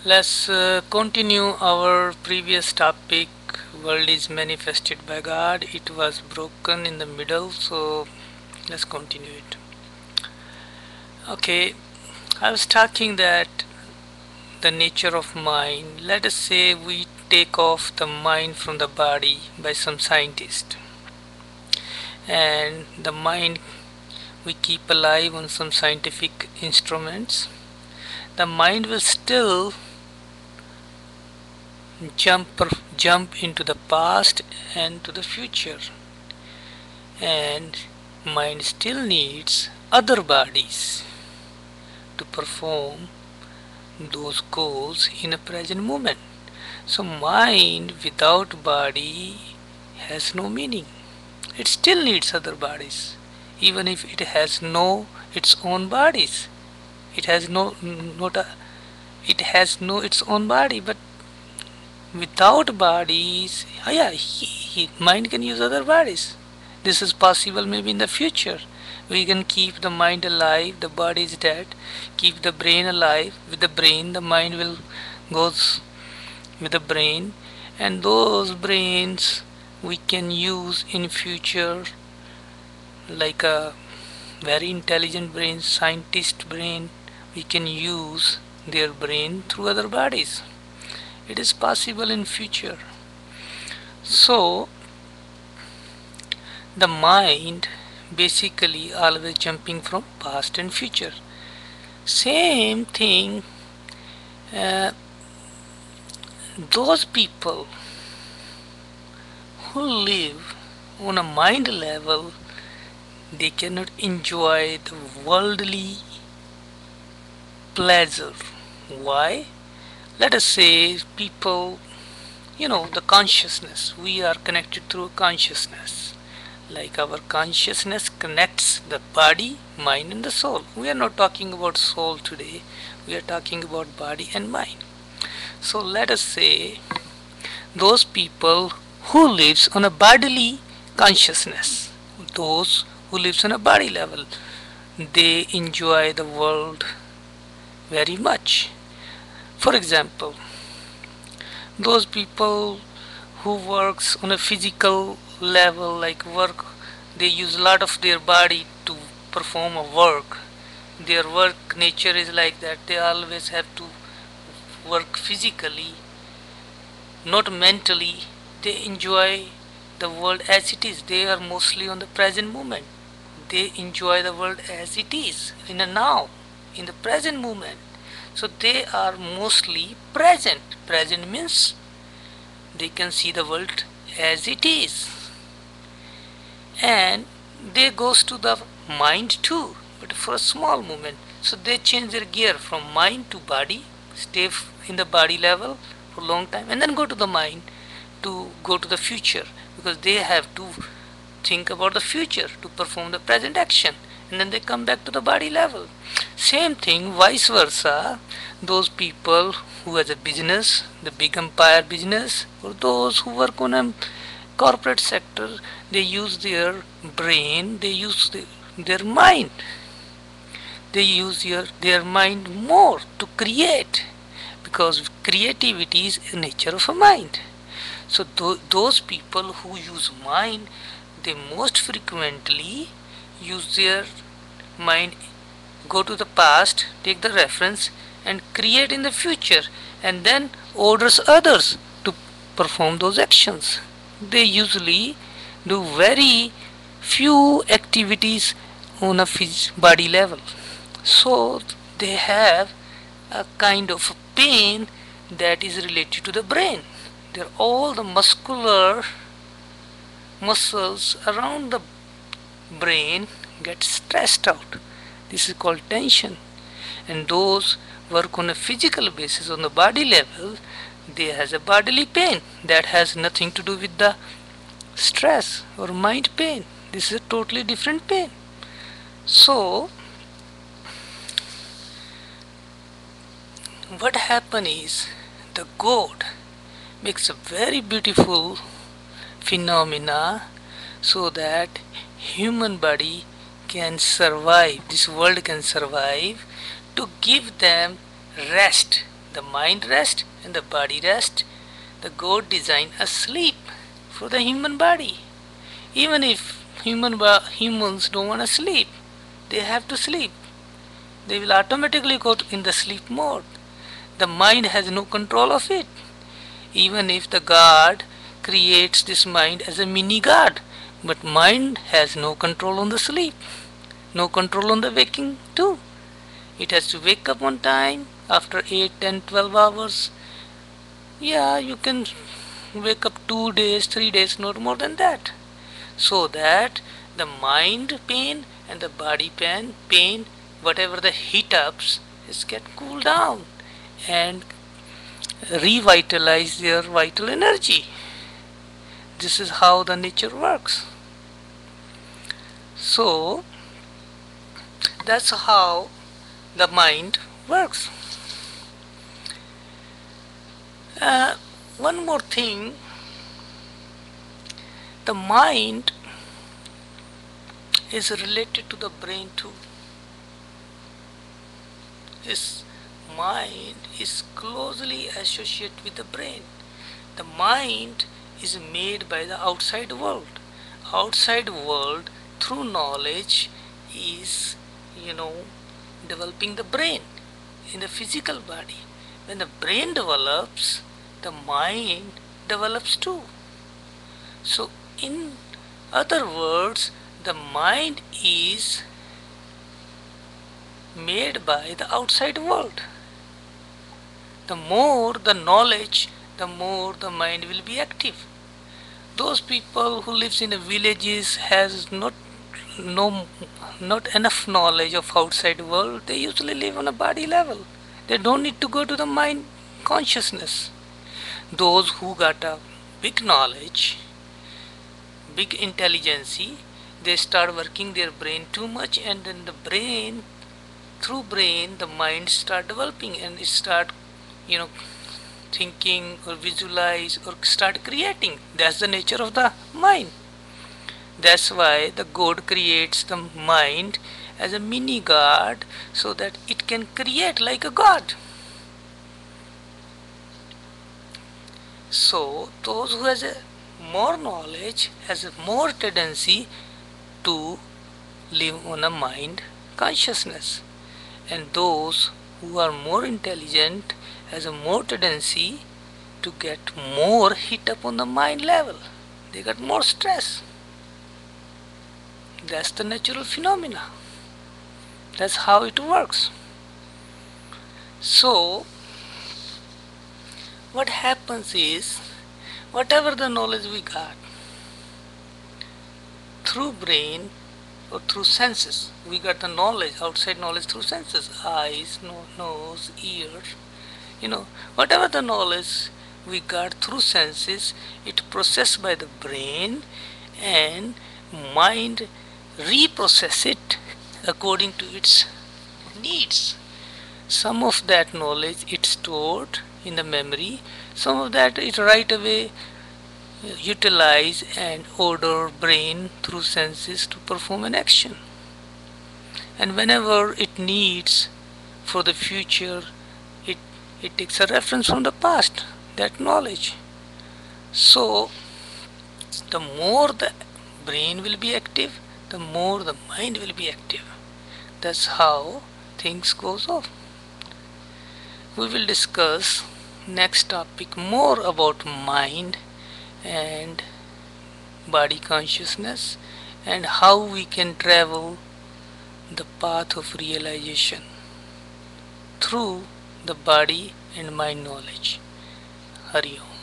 Let's continue our previous topic. World is manifested by God. It was broken in the middle, so let's continue it. Okay, I was talking that the nature of mind. Let us say we take off the mind from the body by some scientist, and the mind we keep alive on some scientific instruments. The mind will still jump into the past and to the future, and mind still needs other bodies to perform those goals in a present moment. So mind without body has no meaning. It still needs other bodies, even if it has no its own bodies. It has no not a, it has no its own body, but without bodies, yeah, mind can use other bodies. This is possible maybe in the future. We can keep the mind alive, the body is dead, keep the brain alive. With the brain, the mind will goes with the brain, and those brains we can use in future, like a very intelligent brain, scientist brain. We can use their brain through other bodies. It is possible in future. So the mind basically always jumping from past and future. Same thing, uh, those people who live on a mind level, they cannot enjoy the worldly pleasure. Why? Let us say people, the consciousness, we are connected through consciousness. Like our consciousness connects the body, mind and the soul. We are not talking about soul today, we are talking about body and mind. So let us say those people who lives on a bodily consciousness, those who lives on a body level, they enjoy the world very much. For example, those people who works on a physical level, like work, they use a lot of their body to perform a work. Their work nature is like that. They always have to work physically, not mentally. They enjoy the world as it is. They are mostly on the present moment. They enjoy the world as it is, in a now, in the present moment. So they are mostly present. Present means they can see the world as it is. And they goes to the mind too, but for a small moment. So they change their gear from mind to body, stay in the body level for a long time, and then go to the mind to go to the future, because they have to think about the future to perform the present action, and then they come back to the body level. Same thing, vice versa. Those people who has a business, the big empire business, or those who work on a corporate sector, they use their brain, they use their mind. They use their mind more to create, because creativity is the nature of a mind. So those people who use mind, they most frequently use their mind, go to the past, take the reference and create in the future, and then orders others to perform those actions. They usually do very few activities on a body level. So they have a kind of pain that is related to the brain. They're all the muscular muscles around the brain get stressed out. This is called tension. And those work on a physical basis, on the body level, they has a bodily pain that has nothing to do with the stress or mind pain. This is a totally different pain. So what happen is, the God makes a very beautiful phenomena so that human body can survive, this world can survive, to give them rest. the mind rest and the body rest, the God designed a sleep for the human body. Even if humans don't want to sleep, they have to sleep. They will automatically go in the sleep mode. The mind has no control of it. Even if the God creates this mind as a mini God, but mind has no control on the sleep, no control on the waking too. It has to wake up on time after 8, 10, 12 hours. Yeah, you can wake up 2 days, 3 days, not more than that. So that the mind pain and the body pain, whatever the heat ups, is get cooled down and revitalize their vital energy. This is how the nature works. So that's how the mind works. One more thing, the mind is related to the brain too. This mind is closely associated with the brain. The mind is made by the outside world. Outside world through knowledge is, developing the brain in the physical body. When the brain develops, the mind develops too. So in other words, the mind is made by the outside world. The more the knowledge, the more the mind will be active. Those people who lives in the villages has not enough knowledge of outside world. They usually live on a body level. They don't need to go to the mind consciousness. Those who got a big knowledge, big intelligence, they start working their brain too much, and then the brain, through brain, the mind start developing and it start, thinking or visualize or start creating. That's the nature of the mind. That's why the God creates the mind as a mini God so that it can create like a God. So those who has a more knowledge has a more tendency to live on a mind consciousness, and those who are more intelligent has a more tendency to get more hit up on the mind level. They get more stress. That's the natural phenomena. That's how it works. So what happens is, whatever the knowledge we got through brain or through senses, we got the knowledge, outside knowledge through senses, eyes, nose, ears, whatever the knowledge we got through senses, it processed by the brain, and mind reprocess it according to its needs. Some of that knowledge it's stored in the memory, some of that it right away utilize and order brain through senses to perform an action. And whenever it needs for the future, it takes a reference from the past, that knowledge. So the more the brain will be active, the more the mind will be active. That's how things goes off. We will discuss next topic more about mind and body consciousness and how we can travel the path of realization through the body and mind knowledge. Hari Om.